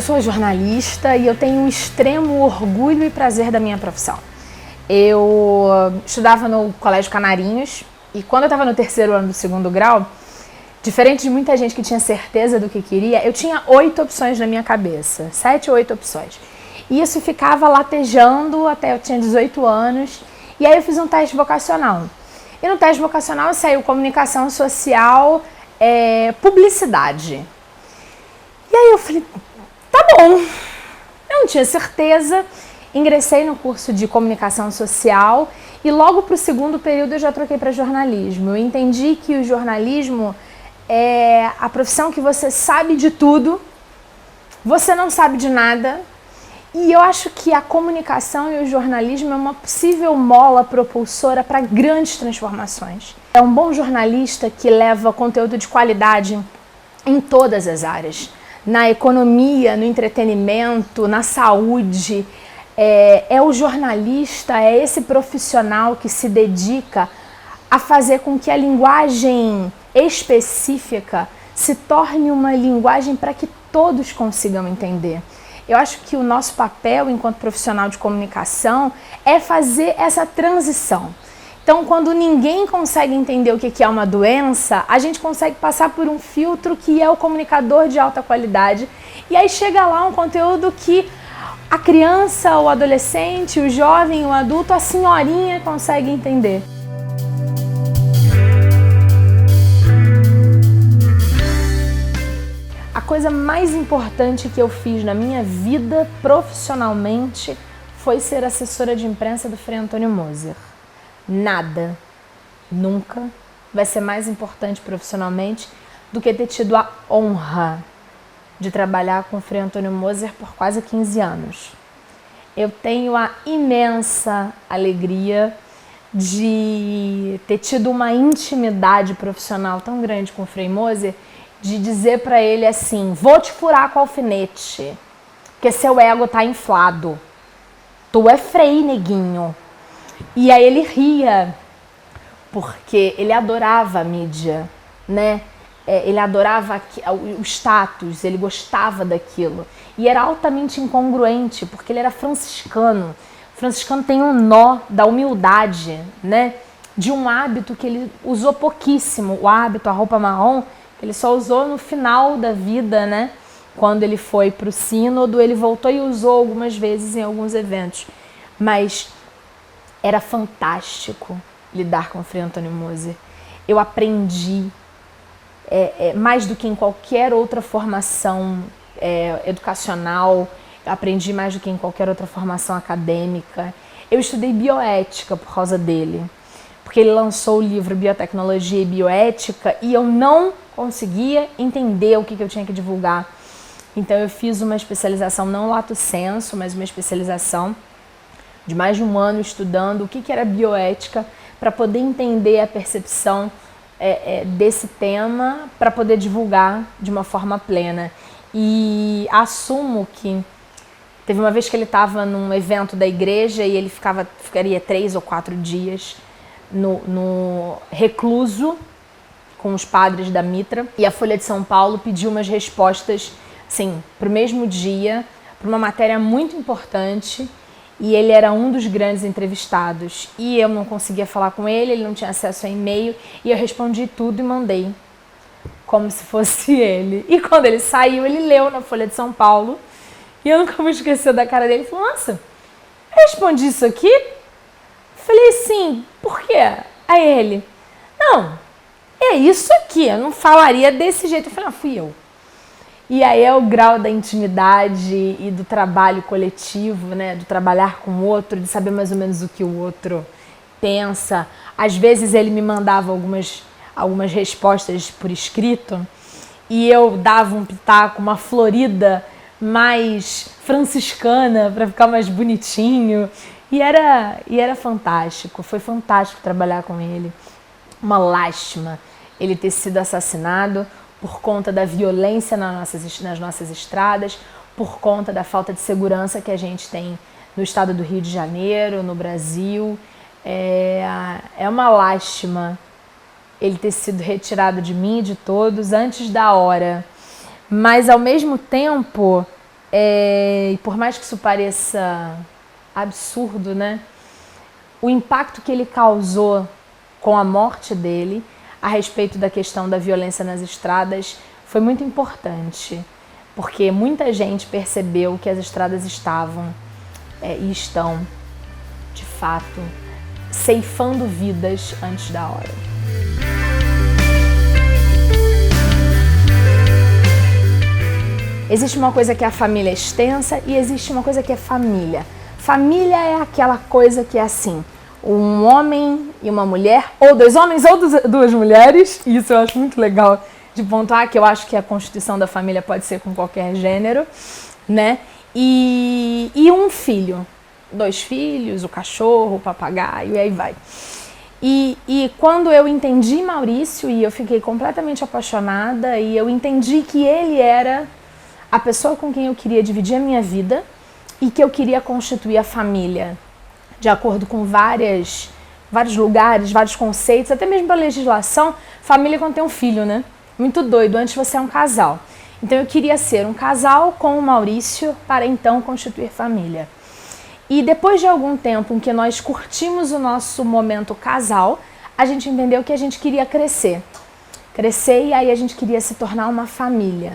Eu sou jornalista e eu tenho um extremo orgulho e prazer da minha profissão. Eu estudava no Colégio Canarinhos e quando eu estava no terceiro ano do segundo grau, diferente de muita gente que tinha certeza do que queria, eu tinha 8 opções na minha cabeça, 7 ou 8 opções. E isso ficava latejando até eu tinha 18 anos e aí eu fiz um teste vocacional. E no teste vocacional saiu comunicação social, publicidade. E aí eu falei, tá bom, eu não tinha certeza, ingressei no curso de comunicação social e logo para o segundo período eu já troquei para jornalismo. Eu entendi que o jornalismo é a profissão que você sabe de tudo, você não sabe de nada, e eu acho que a comunicação e o jornalismo é uma possível mola propulsora para grandes transformações. É um bom jornalista que leva conteúdo de qualidade em todas as áreas. Na economia, no entretenimento, na saúde. É o jornalista, é esse profissional que se dedica a fazer com que a linguagem específica se torne uma linguagem para que todos consigam entender. Eu acho que o nosso papel enquanto profissional de comunicação é fazer essa transição. Então, quando ninguém consegue entender o que é uma doença, a gente consegue passar por um filtro que é o comunicador de alta qualidade. E aí chega lá um conteúdo que a criança, o adolescente, o jovem, o adulto, a senhorinha consegue entender. A coisa mais importante que eu fiz na minha vida profissionalmente foi ser assessora de imprensa do Frei Antônio Moser. Nada, nunca vai ser mais importante profissionalmente do que ter tido a honra de trabalhar com o Frei Antônio Moser por quase 15 anos. Eu tenho a imensa alegria de ter tido uma intimidade profissional tão grande com o Frei Moser, de dizer para ele assim, vou te furar com alfinete, porque seu ego tá inflado. Tu é Frei, neguinho. E aí ele ria, porque ele adorava a mídia, né? Ele adorava o status, ele gostava daquilo. E era altamente incongruente, porque ele era franciscano. O franciscano tem um nó da humildade, né? De um hábito que ele usou pouquíssimo, o hábito, a roupa marrom, ele só usou no final da vida, né? Quando ele foi para o sínodo, ele voltou e usou algumas vezes em alguns eventos. Mas era fantástico lidar com o Frei Antônio Moser. Eu aprendi mais do que em qualquer outra formação educacional, eu aprendi mais do que em qualquer outra formação acadêmica. Eu estudei bioética por causa dele, porque ele lançou o livro Biotecnologia e Bioética e eu não conseguia entender o que eu tinha que divulgar. Então eu fiz uma especialização, não lato sensu, mas uma especialização de mais de um ano estudando o que era bioética para poder entender a percepção desse tema, para poder divulgar de uma forma plena. E assumo que teve uma vez que ele estava num evento da igreja e ele ficaria 3 ou 4 dias no recluso com os padres da Mitra, e a Folha de São Paulo pediu umas respostas, assim, para o mesmo dia, para uma matéria muito importante, e ele era um dos grandes entrevistados. E eu não conseguia falar com ele, ele não tinha acesso a e-mail, e eu respondi tudo e mandei, como se fosse ele. E quando ele saiu, ele leu na Folha de São Paulo, e eu nunca vou esquecer da cara dele. Ele falou, nossa, eu respondi isso aqui? Falei, sim, por quê? Aí ele, não, é isso aqui, eu não falaria desse jeito. Eu falei, ah, fui eu. E aí é o grau da intimidade e do trabalho coletivo, né? Do trabalhar com o outro, de saber mais ou menos o que o outro pensa. Às vezes ele me mandava algumas respostas por escrito e eu dava um pitaco, uma florida mais franciscana para ficar mais bonitinho. E era fantástico, foi fantástico trabalhar com ele. Uma lástima ele ter sido assassinado por conta da violência nas nossas estradas, por conta da falta de segurança que a gente tem no estado do Rio de Janeiro, no Brasil. É uma lástima ele ter sido retirado de mim e de todos antes da hora. Mas, ao mesmo tempo, E por mais que isso pareça absurdo, né? O impacto que ele causou com a morte dele a respeito da questão da violência nas estradas foi muito importante, porque muita gente percebeu que as estradas estavam e estão, de fato, ceifando vidas antes da hora. Existe uma coisa que é a família extensa e existe uma coisa que é família. Família é aquela coisa que é assim, um homem e uma mulher, ou dois homens ou duas mulheres, e isso eu acho muito legal de pontuar, que eu acho que a constituição da família pode ser com qualquer gênero, né? E um filho, 2 filhos, o cachorro, o papagaio, e aí vai. E quando eu entendi Maurício, e eu fiquei completamente apaixonada, e eu entendi que ele era a pessoa com quem eu queria dividir a minha vida e que eu queria constituir a família, de acordo com vários lugares, vários conceitos, até mesmo pela legislação, família quando tem um filho, né? Muito doido, antes você é um casal. Então eu queria ser um casal com o Maurício para então constituir família. E depois de algum tempo em que nós curtimos o nosso momento casal, a gente entendeu que a gente queria crescer. Crescer e aí a gente queria se tornar uma família.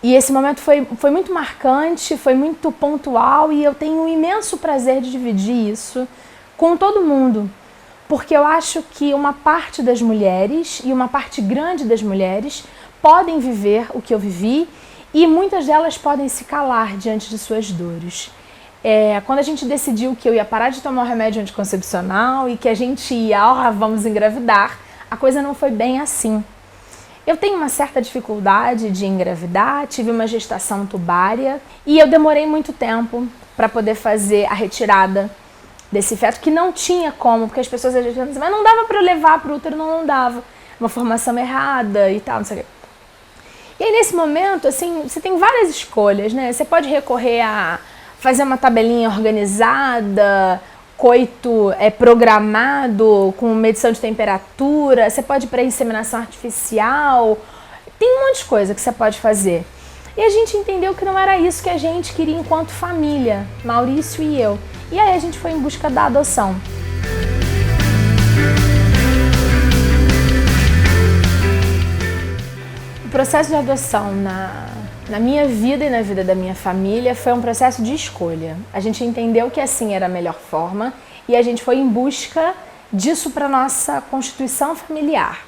E esse momento foi muito marcante, foi muito pontual e eu tenho um imenso prazer de dividir isso com todo mundo. Porque eu acho que uma parte das mulheres e uma parte grande das mulheres podem viver o que eu vivi e muitas delas podem se calar diante de suas dores. Quando a gente decidiu que eu ia parar de tomar o remédio anticoncepcional e que a gente ia, vamos engravidar, a coisa não foi bem assim. Eu tenho uma certa dificuldade de engravidar, tive uma gestação tubária e eu demorei muito tempo para poder fazer a retirada desse feto, que não tinha como, porque as pessoas às vezes dizem, mas não dava para levar para o útero, não dava. Uma formação errada e tal, não sei o quê. E aí nesse momento, assim, você tem várias escolhas, né? Você pode recorrer a fazer uma tabelinha organizada, coito programado com medição de temperatura, você pode ir para inseminação artificial, tem um monte de coisa que você pode fazer. E a gente entendeu que não era isso que a gente queria enquanto família, Maurício e eu. E aí a gente foi em busca da adoção. O processo de adoção na minha vida e na vida da minha família foi um processo de escolha. A gente entendeu que assim era a melhor forma e a gente foi em busca disso para nossa constituição familiar.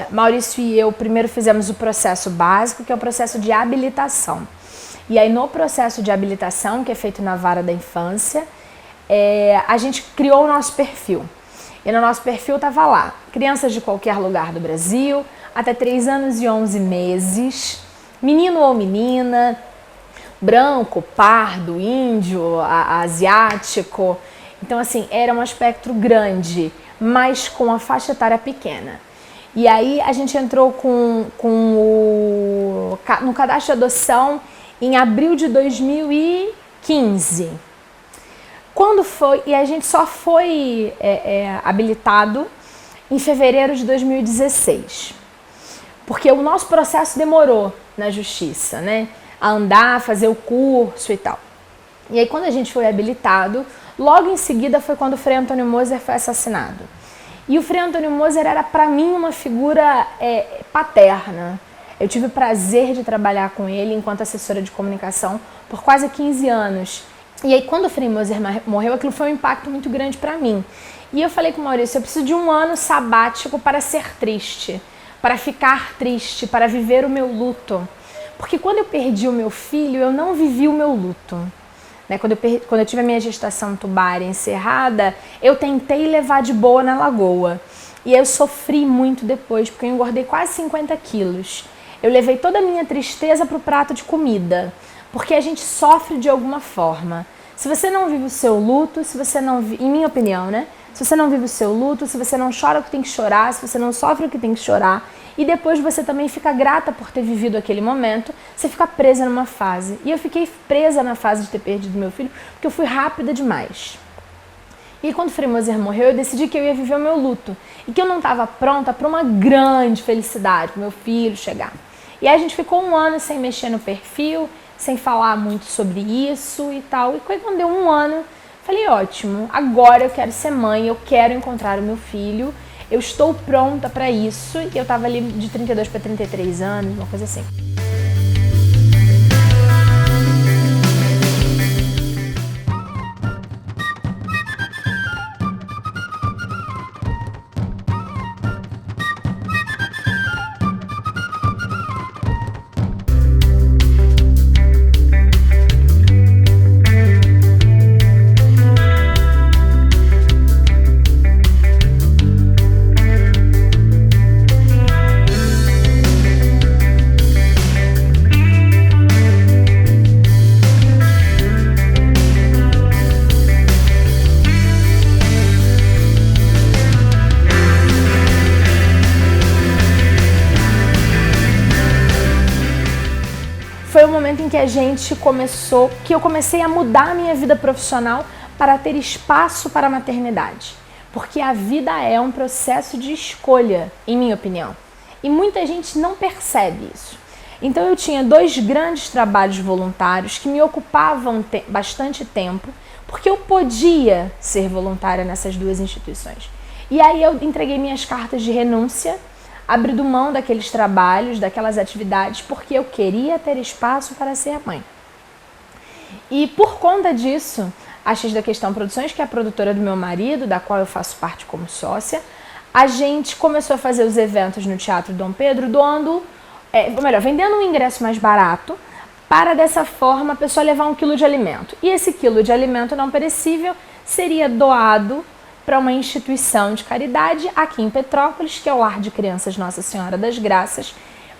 Maurício e eu primeiro fizemos o processo básico, que é o processo de habilitação. E aí no processo de habilitação, que é feito na vara da infância, a gente criou o nosso perfil. E no nosso perfil estava lá, crianças de qualquer lugar do Brasil, até 3 anos e 11 meses, menino ou menina, branco, pardo, índio, asiático. Então, assim, era um espectro grande, mas com a faixa etária pequena. E aí a gente entrou no cadastro de adoção em abril de 2015. Quando foi? E a gente só foi habilitado em fevereiro de 2016. Porque o nosso processo demorou na justiça, né? A andar, fazer o curso e tal. E aí quando a gente foi habilitado, logo em seguida foi quando o Frei Antônio Moser foi assassinado. E o Frei Antônio Moser era para mim uma figura paterna. Eu tive o prazer de trabalhar com ele enquanto assessora de comunicação por quase 15 anos. E aí quando o Frei Moser morreu, aquilo foi um impacto muito grande para mim. E eu falei com o Maurício, eu preciso de um ano sabático para ser triste, para ficar triste, para viver o meu luto. Porque quando eu perdi o meu filho, eu não vivi o meu luto. Né? Quando eu tive a minha gestação tubária encerrada, eu tentei levar de boa na lagoa. E eu sofri muito depois, porque eu engordei quase 50 quilos. Eu levei toda a minha tristeza para o prato de comida, porque a gente sofre de alguma forma. Se você não vive o seu luto, se você não em minha opinião, né? Se você não vive o seu luto, se você não chora o que tem que chorar, se você não sofre o que tem que chorar, e depois você também fica grata por ter vivido aquele momento, você fica presa numa fase. E eu fiquei presa na fase de ter perdido meu filho, porque eu fui rápida demais. E quando o Frei Moser morreu, eu decidi que eu ia viver o meu luto, e que eu não estava pronta para uma grande felicidade, para meu filho chegar. E aí a gente ficou 1 ano sem mexer no perfil, sem falar muito sobre isso e tal. E quando deu um ano, falei, ótimo, agora eu quero ser mãe, eu quero encontrar o meu filho, eu estou pronta para isso. E eu tava ali de 32 para 33 anos, uma coisa assim. Foi o momento em que eu comecei a mudar a minha vida profissional para ter espaço para a maternidade. Porque a vida é um processo de escolha, em minha opinião. E muita gente não percebe isso. Então eu tinha 2 grandes trabalhos voluntários que me ocupavam bastante tempo, porque eu podia ser voluntária nessas 2 instituições. E aí eu entreguei minhas cartas de renúncia, abrindo mão daqueles trabalhos, daquelas atividades, porque eu queria ter espaço para ser mãe. E por conta disso, a X da Questão Produções, que é a produtora do meu marido, da qual eu faço parte como sócia, a gente começou a fazer os eventos no Teatro Dom Pedro, vendendo um ingresso mais barato, para dessa forma a pessoa levar 1 quilo de alimento. E esse quilo de alimento não perecível seria doado para uma instituição de caridade aqui em Petrópolis, que é o Lar de Crianças Nossa Senhora das Graças,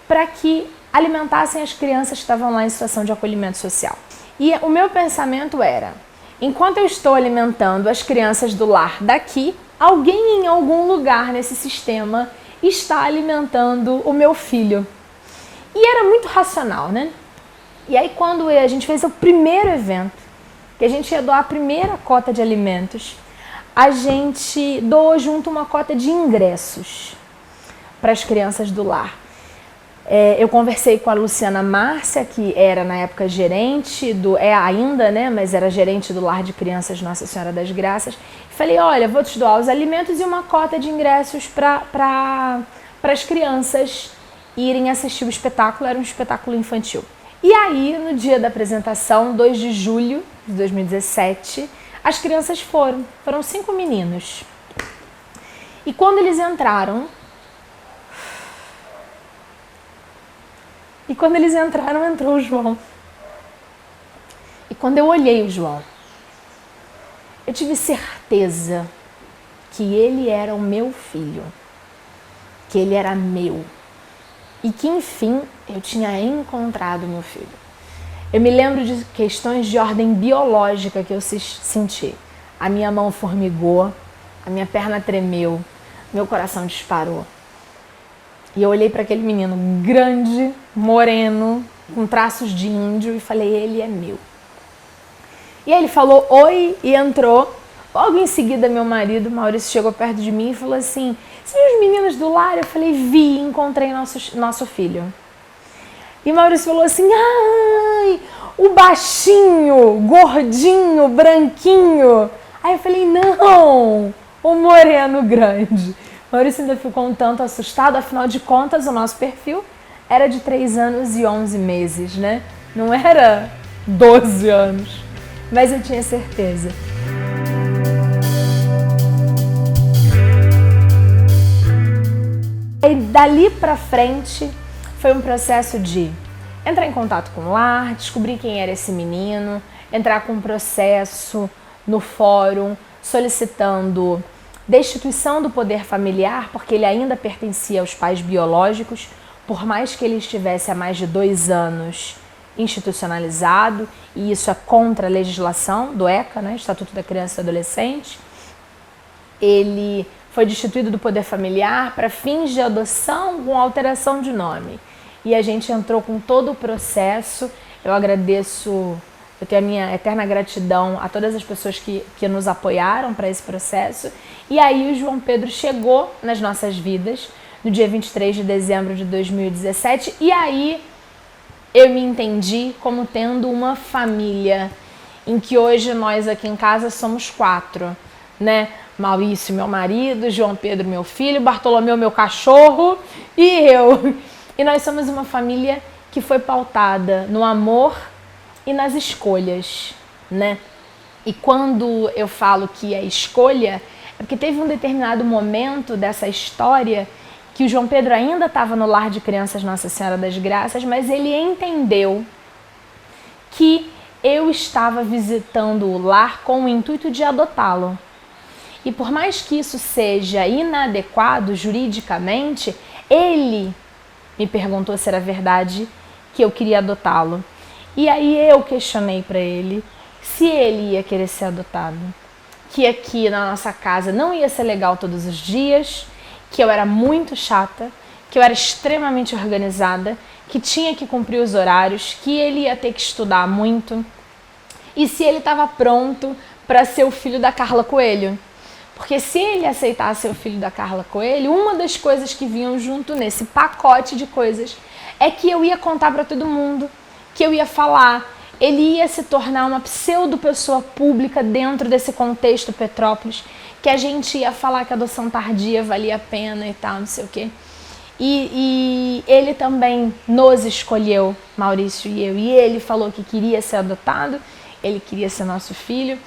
para que alimentassem as crianças que estavam lá em situação de acolhimento social. E o meu pensamento era, enquanto eu estou alimentando as crianças do lar daqui, alguém em algum lugar nesse sistema está alimentando o meu filho. E era muito racional, né? E aí quando a gente fez o primeiro evento, que a gente ia doar a primeira cota de alimentos, a gente doou junto uma cota de ingressos para as crianças do lar. Eu conversei com a Luciana Márcia, que era na época gerente, ainda, né, mas era gerente do Lar de Crianças Nossa Senhora das Graças. E falei, olha, vou te doar os alimentos e uma cota de ingressos para as crianças irem assistir o espetáculo, era um espetáculo infantil. E aí, no dia da apresentação, 2 de julho de 2017, as crianças foram 5 meninos. E quando eles entraram, entrou o João. E quando eu olhei o João, eu tive certeza que ele era o meu filho, que ele era meu e que, enfim, eu tinha encontrado meu filho. Eu me lembro de questões de ordem biológica que eu senti. A minha mão formigou, a minha perna tremeu, meu coração disparou. E eu olhei para aquele menino grande, moreno, com traços de índio e falei, ele é meu. E aí ele falou oi e entrou. Logo em seguida, meu marido, Maurício, chegou perto de mim e falou assim, você viu os meninos do lar? Eu falei, vi e encontrei nosso filho. E Maurício falou assim, ai, o baixinho, gordinho, branquinho. Aí eu falei, não, o moreno grande. Maurício ainda ficou um tanto assustado, afinal de contas o nosso perfil era de 3 anos e 11 meses, né? Não era 12 anos, mas eu tinha certeza. E dali pra frente foi um processo de entrar em contato com o lar, descobrir quem era esse menino, entrar com um processo no fórum solicitando destituição do poder familiar, porque ele ainda pertencia aos pais biológicos, por mais que ele estivesse há mais de 2 anos institucionalizado, e isso é contra a legislação do ECA, né, Estatuto da Criança e do Adolescente. Ele foi destituído do poder familiar para fins de adoção com alteração de nome. E a gente entrou com todo o processo. Eu agradeço, eu tenho a minha eterna gratidão a todas as pessoas que nos apoiaram para esse processo. E aí o João Pedro chegou nas nossas vidas no dia 23 de dezembro de 2017. E aí eu me entendi como tendo uma família, em que hoje nós aqui em casa somos 4, né? Maurício, meu marido, João Pedro, meu filho, Bartolomeu, meu cachorro e eu. E nós somos uma família que foi pautada no amor e nas escolhas, né? E quando eu falo que é escolha, é porque teve um determinado momento dessa história que o João Pedro ainda estava no lar de crianças Nossa Senhora das Graças, mas ele entendeu que eu estava visitando o lar com o intuito de adotá-lo. E por mais que isso seja inadequado juridicamente, ele me perguntou se era verdade que eu queria adotá-lo. E aí eu questionei para ele se ele ia querer ser adotado. Que aqui na nossa casa não ia ser legal todos os dias, que eu era muito chata, que eu era extremamente organizada, que tinha que cumprir os horários, que ele ia ter que estudar muito. E se ele estava pronto para ser o filho da Carla Coelho. Porque se ele aceitasse ser o filho da Carla Coelho, uma das coisas que vinham junto nesse pacote de coisas é que eu ia contar para todo mundo, que eu ia falar, ele ia se tornar uma pseudo-pessoa pública dentro desse contexto Petrópolis, que a gente ia falar que a adoção tardia valia a pena e tal, não sei o quê. E ele também nos escolheu, Maurício e eu, e ele falou que queria ser adotado, ele queria ser nosso filho.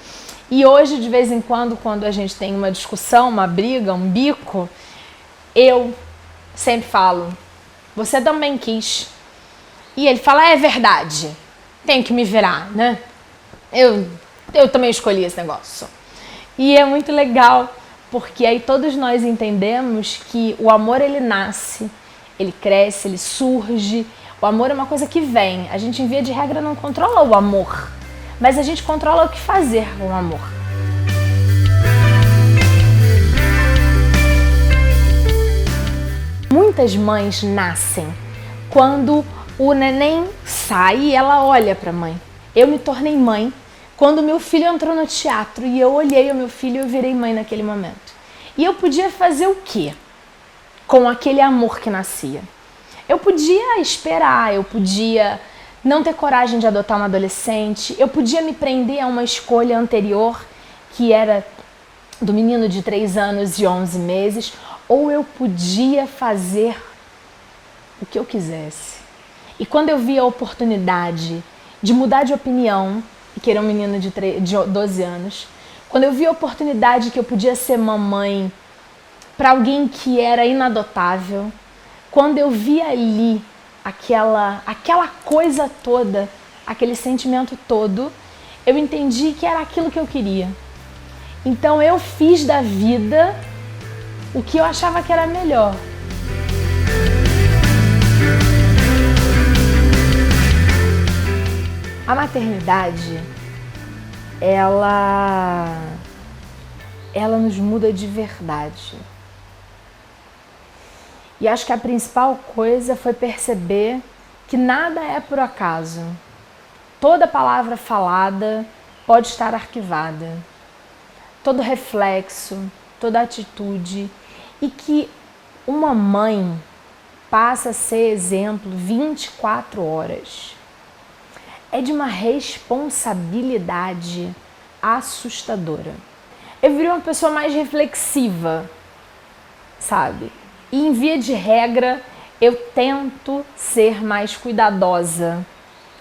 E hoje, de vez em quando a gente tem uma discussão, uma briga, um bico, eu sempre falo, você também quis. E ele fala, é verdade, tenho que me virar, né? Eu também escolhi esse negócio. E é muito legal, porque aí todos nós entendemos que o amor, ele nasce, ele cresce, ele surge. O amor é uma coisa que vem. A gente, em via de regra, não controla o amor, mas a gente controla o que fazer com o amor. Muitas mães nascem quando o neném sai e ela olha para a mãe. Eu me tornei mãe quando meu filho entrou no teatro e eu olhei o meu filho e eu virei mãe naquele momento. E eu podia fazer o quê com aquele amor que nascia? Eu podia esperar, eu podia não ter coragem de adotar uma adolescente, eu podia me prender a uma escolha anterior, que era do menino de 3 anos e 11 meses, ou eu podia fazer o que eu quisesse. E quando eu vi a oportunidade de mudar de opinião e querer um menino de 12 anos, quando eu vi a oportunidade que eu podia ser mamãe para alguém que era inadotável, quando eu vi ali aquela coisa toda, aquele sentimento todo, eu entendi que era aquilo que eu queria. Então eu fiz da vida o que eu achava que era melhor. A maternidade, ela nos muda de verdade. E acho que a principal coisa foi perceber que nada é por acaso. Toda palavra falada pode estar arquivada. Todo reflexo, toda atitude. E que uma mãe passa a ser exemplo 24 horas. É de uma responsabilidade assustadora. Eu virei uma pessoa mais reflexiva, sabe? E em via de regra, eu tento ser mais cuidadosa,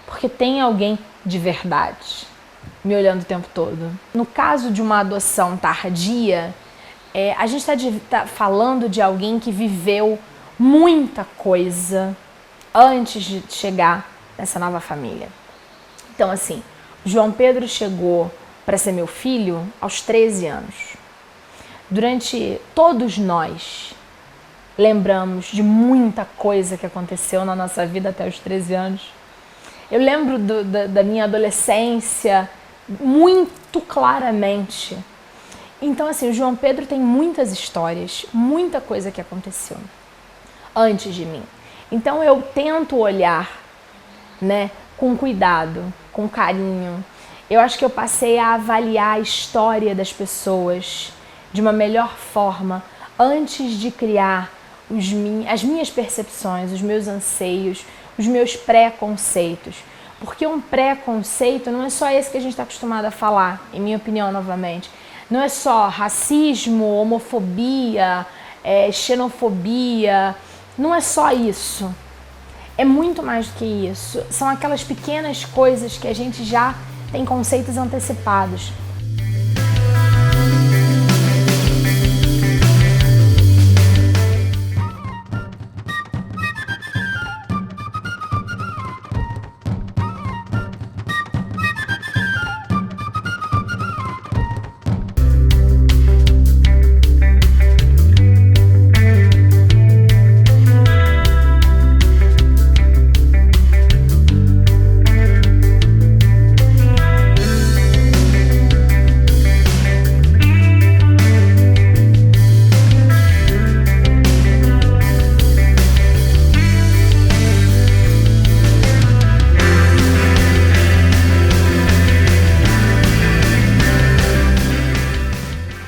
porque tem alguém de verdade me olhando o tempo todo. No caso de uma adoção tardia, a gente está falando de alguém que viveu muita coisa antes de chegar nessa nova família. Então, assim, João Pedro chegou para ser meu filho aos 13 anos. Durante todos nós lembramos de muita coisa que aconteceu na nossa vida até os 13 anos. Eu lembro da minha adolescência muito claramente. Então, assim, o João Pedro tem muitas histórias, muita coisa que aconteceu antes de mim. Então, eu tento olhar, né, com cuidado, com carinho. Eu acho que eu passei a avaliar a história das pessoas de uma melhor forma antes de criar as minhas percepções, os meus anseios, os meus preconceitos. Porque um preconceito não é só esse que a gente está acostumado a falar, em minha opinião, novamente. Não é só racismo, homofobia, xenofobia, não é só isso. É muito mais do que isso. São aquelas pequenas coisas que a gente já tem conceitos antecipados.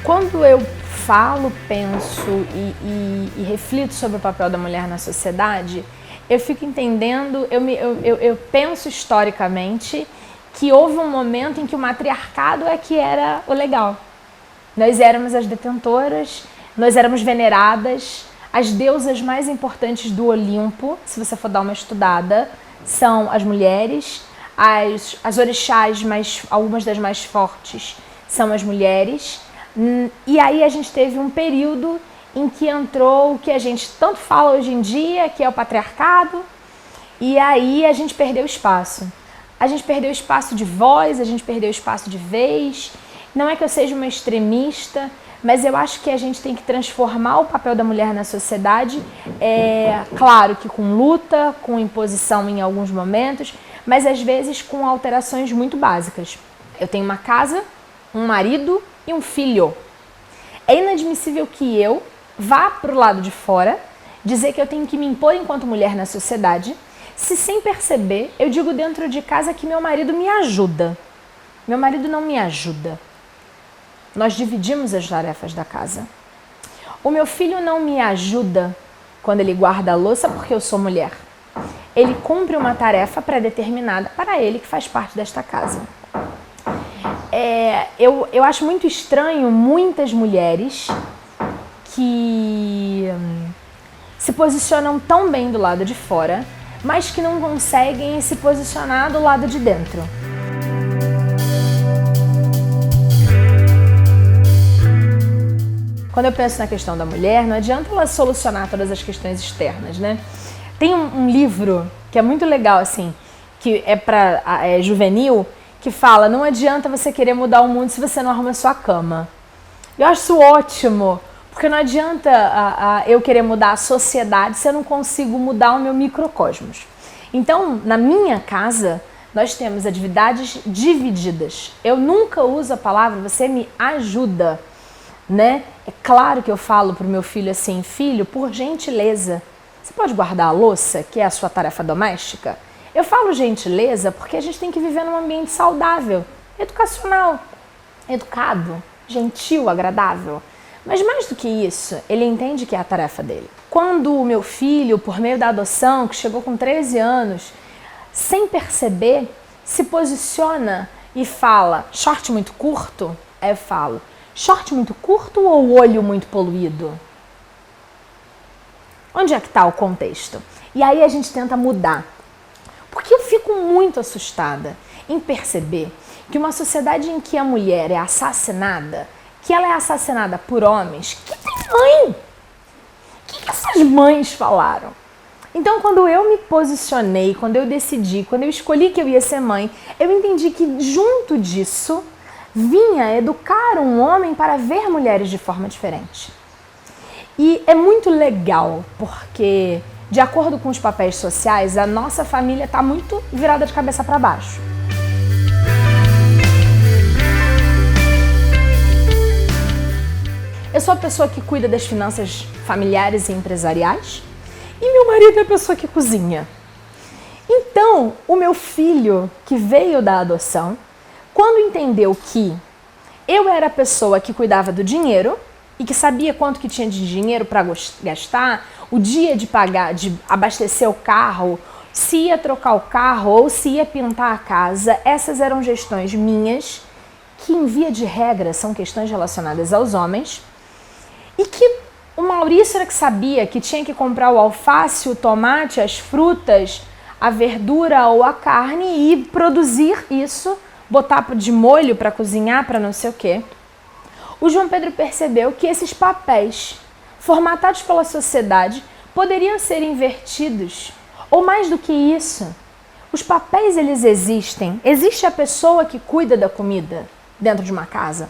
Quando eu falo, penso e reflito sobre o papel da mulher na sociedade, eu fico entendendo, eu penso historicamente que houve um momento em que o matriarcado é que era o legal. Nós éramos as detentoras, nós éramos veneradas, as deusas mais importantes do Olimpo, se você for dar uma estudada, são as mulheres, as orixás, algumas das mais fortes, são as mulheres. E aí a gente teve um período em que entrou o que a gente tanto fala hoje em dia, que é o patriarcado, e aí a gente perdeu espaço. A gente perdeu espaço de voz, a gente perdeu espaço de vez. Não é que eu seja uma extremista, mas eu acho que a gente tem que transformar o papel da mulher na sociedade, claro que com luta, com imposição em alguns momentos, mas às vezes com alterações muito básicas. Eu tenho uma casa, um marido e um filho. É inadmissível que eu vá para o lado de fora dizer que eu tenho que me impor enquanto mulher na sociedade, se sem perceber eu digo dentro de casa que meu marido me ajuda. Meu marido não me ajuda. Nós dividimos as tarefas da casa. O meu filho não me ajuda quando ele guarda a louça porque eu sou mulher. Ele cumpre uma tarefa pré-determinada para ele que faz parte desta casa. Eu acho muito estranho muitas mulheres que se posicionam tão bem do lado de fora, mas que não conseguem se posicionar do lado de dentro. Quando eu penso na questão da mulher, não adianta ela solucionar todas as questões externas, né? Tem um livro que é muito legal, assim, que é juvenil, que fala, não adianta você querer mudar o mundo se você não arruma sua cama. Eu acho isso ótimo, porque não adianta eu querer mudar a sociedade se eu não consigo mudar o meu microcosmos. Então, na minha casa, nós temos atividades divididas. Eu nunca uso a palavra você me ajuda, né? É claro que eu falo pro meu filho assim, filho, por gentileza, você pode guardar a louça, que é a sua tarefa doméstica? Eu falo gentileza porque a gente tem que viver num ambiente saudável, educacional, educado, gentil, agradável. Mas mais do que isso, ele entende que é a tarefa dele. Quando o meu filho, por meio da adoção, que chegou com 13 anos, sem perceber, se posiciona e fala, short muito curto? Aí eu falo, short muito curto ou olho muito poluído? Onde é que está o contexto? E aí a gente tenta mudar. Porque eu fico muito assustada em perceber que uma sociedade em que a mulher é assassinada, que ela é assassinada por homens, que tem mãe? O que essas mães falaram? Então, quando eu me posicionei, quando eu decidi, quando eu escolhi que eu ia ser mãe, eu entendi que junto disso vinha educar um homem para ver mulheres de forma diferente. E é muito legal, porque de acordo com os papéis sociais, a nossa família está muito virada de cabeça para baixo. Eu sou a pessoa que cuida das finanças familiares e empresariais e meu marido é a pessoa que cozinha. Então, o meu filho, que veio da adoção, quando entendeu que eu era a pessoa que cuidava do dinheiro e que sabia quanto que tinha de dinheiro para gastar, o dia de pagar, de abastecer o carro, se ia trocar o carro ou se ia pintar a casa, essas eram gestões minhas, que em via de regra são questões relacionadas aos homens, e que o Maurício era que sabia que tinha que comprar o alface, o tomate, as frutas, a verdura ou a carne e produzir isso, botar de molho para cozinhar, para não sei o quê. O João Pedro percebeu que esses papéis, formatados pela sociedade, poderiam ser invertidos. Ou mais do que isso, os papéis eles existem. Existe a pessoa que cuida da comida dentro de uma casa.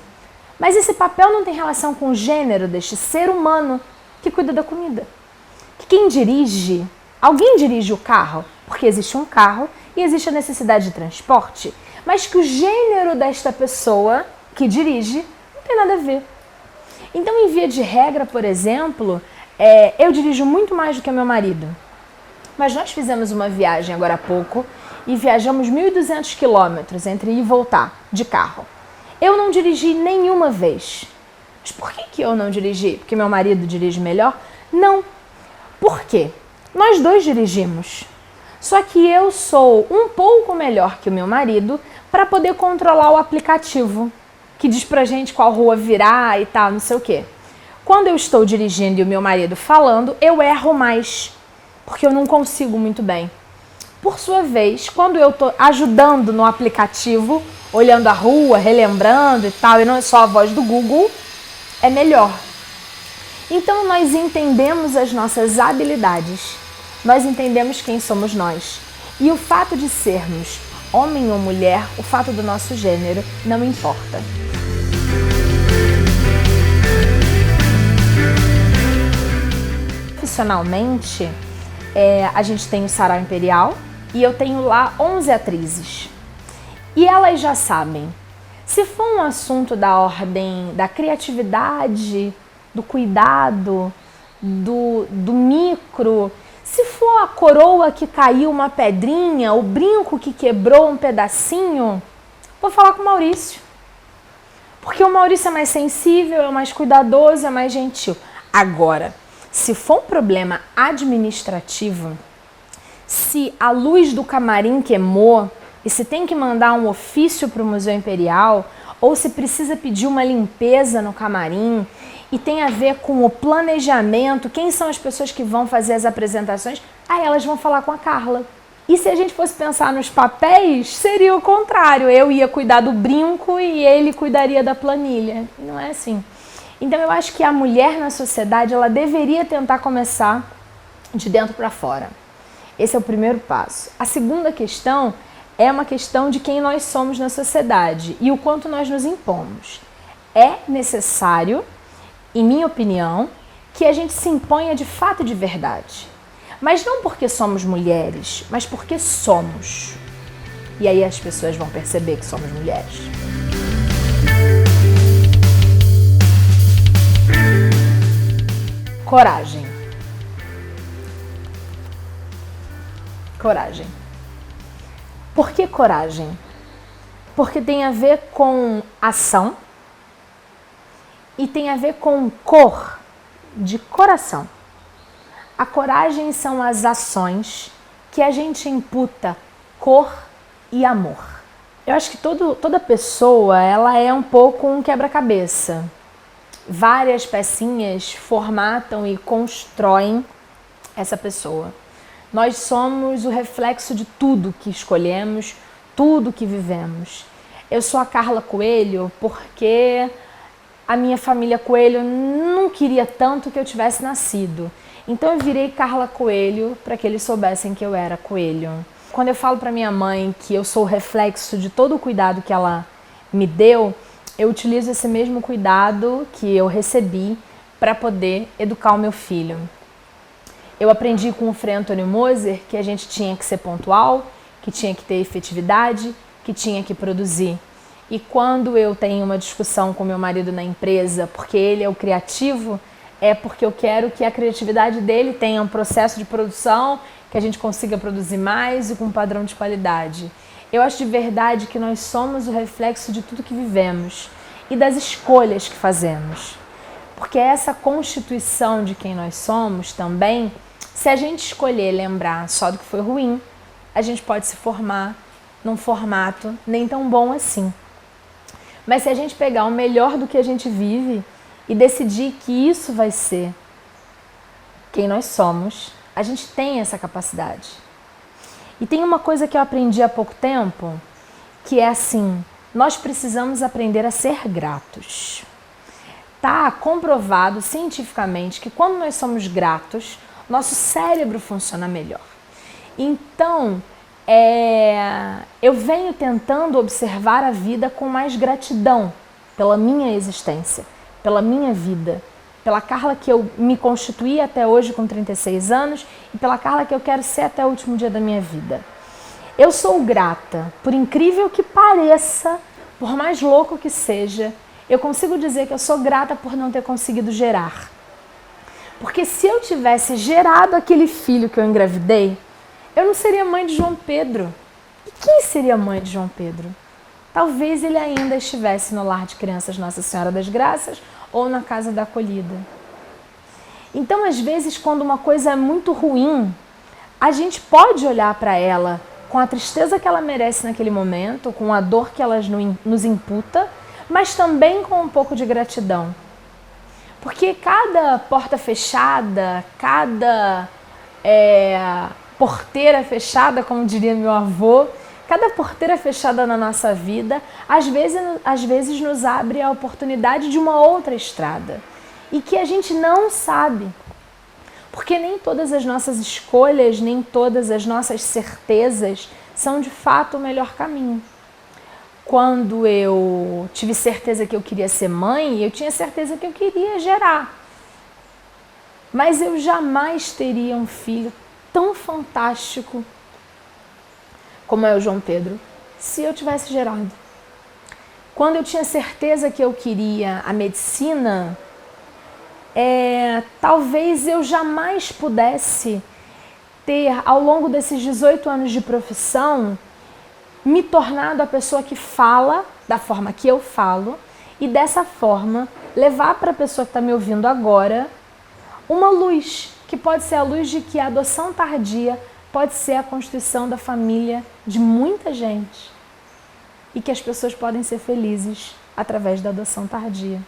Mas esse papel não tem relação com o gênero deste ser humano que cuida da comida. Que quem dirige, alguém dirige o carro, porque existe um carro e existe a necessidade de transporte, mas que o gênero desta pessoa que dirige não tem nada a ver. Então, em via de regra, por exemplo, eu dirijo muito mais do que o meu marido. Mas nós fizemos uma viagem agora há pouco e viajamos 1.200 quilômetros entre ir e voltar de carro. Eu não dirigi nenhuma vez. Mas por que eu não dirigi? Porque meu marido dirige melhor? Não. Por quê? Nós dois dirigimos. Só que eu sou um pouco melhor que o meu marido para poder controlar o aplicativo que diz pra gente qual rua virar e tal, não sei o quê. Quando eu estou dirigindo e o meu marido falando, eu erro mais, porque eu não consigo muito bem. Por sua vez, quando eu estou ajudando no aplicativo, olhando a rua, relembrando e tal, e não é só a voz do Google, é melhor. Então nós entendemos as nossas habilidades, nós entendemos quem somos nós. E o fato de sermos homem ou mulher, o fato do nosso gênero, não importa. Profissionalmente, a gente tem o Sarau Imperial e eu tenho lá 11 atrizes. E elas já sabem, se for um assunto da ordem da criatividade, do cuidado, do micro, se for a coroa que caiu uma pedrinha, o brinco que quebrou um pedacinho, vou falar com o Maurício. Porque o Maurício é mais sensível, é mais cuidadoso, é mais gentil. Agora, se for um problema administrativo, se a luz do camarim queimou e se tem que mandar um ofício para o Museu Imperial, ou se precisa pedir uma limpeza no camarim e tem a ver com o planejamento, quem são as pessoas que vão fazer as apresentações, aí elas vão falar com a Carla. E se a gente fosse pensar nos papéis, seria o contrário. Eu ia cuidar do brinco e ele cuidaria da planilha. Não é assim. Então eu acho que a mulher na sociedade, ela deveria tentar começar de dentro para fora. Esse é o primeiro passo. A segunda questão é uma questão de quem nós somos na sociedade e o quanto nós nos impomos. É necessário, em minha opinião, que a gente se imponha de fato e de verdade. Mas não porque somos mulheres, mas porque somos. E aí as pessoas vão perceber que somos mulheres. Coragem. Coragem. Por que coragem? Porque tem a ver com ação e tem a ver com cor de coração. A coragem são as ações que a gente imputa cor e amor. Eu acho que toda pessoa, ela é um pouco um quebra-cabeça. Várias pecinhas formatam e constroem essa pessoa. Nós somos o reflexo de tudo que escolhemos, tudo que vivemos. Eu sou a Carla Coelho porque a minha família Coelho não queria tanto que eu tivesse nascido. Então eu virei Carla Coelho para que eles soubessem que eu era Coelho. Quando eu falo para minha mãe que eu sou o reflexo de todo o cuidado que ela me deu, eu utilizo esse mesmo cuidado que eu recebi para poder educar o meu filho. Eu aprendi com o Frei Antônio Moser que a gente tinha que ser pontual, que tinha que ter efetividade, que tinha que produzir. E quando eu tenho uma discussão com meu marido na empresa, porque ele é o criativo, é porque eu quero que a criatividade dele tenha um processo de produção, que a gente consiga produzir mais e com um padrão de qualidade. Eu acho de verdade que nós somos o reflexo de tudo que vivemos e das escolhas que fazemos. Porque essa constituição de quem nós somos também, se a gente escolher lembrar só do que foi ruim, a gente pode se formar num formato nem tão bom assim. Mas se a gente pegar o melhor do que a gente vive e decidir que isso vai ser quem nós somos, a gente tem essa capacidade. E tem uma coisa que eu aprendi há pouco tempo, que é assim, nós precisamos aprender a ser gratos. Tá comprovado cientificamente que quando nós somos gratos, nosso cérebro funciona melhor. Então, eu venho tentando observar a vida com mais gratidão pela minha existência, pela minha vida, pela Carla que eu me constituí até hoje com 36 anos e pela Carla que eu quero ser até o último dia da minha vida. Eu sou grata, por incrível que pareça, por mais louco que seja, eu consigo dizer que eu sou grata por não ter conseguido gerar. Porque se eu tivesse gerado aquele filho que eu engravidei, eu não seria mãe de João Pedro. E quem seria mãe de João Pedro? Talvez ele ainda estivesse no lar de crianças Nossa Senhora das Graças ou na casa da acolhida. Então, às vezes, quando uma coisa é muito ruim, a gente pode olhar para ela com a tristeza que ela merece naquele momento, com a dor que ela nos imputa, mas também com um pouco de gratidão. Porque cada porta fechada, cada porteira fechada, como diria meu avô, cada porteira fechada na nossa vida, às vezes nos abre a oportunidade de uma outra estrada. E que a gente não sabe. Porque nem todas as nossas escolhas, nem todas as nossas certezas são de fato o melhor caminho. Quando eu tive certeza que eu queria ser mãe, eu tinha certeza que eu queria gerar. Mas eu jamais teria um filho tão fantástico como é o João Pedro, se eu tivesse gerado. Quando eu tinha certeza que eu queria a medicina, talvez eu jamais pudesse ter, ao longo desses 18 anos de profissão, me tornado a pessoa que fala da forma que eu falo e dessa forma levar para a pessoa que está me ouvindo agora uma luz, que pode ser a luz de que a adoção tardia pode ser a constituição da família de muita gente e que as pessoas podem ser felizes através da adoção tardia.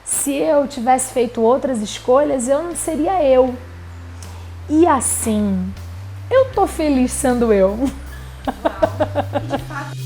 Se eu tivesse feito outras escolhas, eu não seria eu. E assim, eu tô feliz sendo eu. De fato.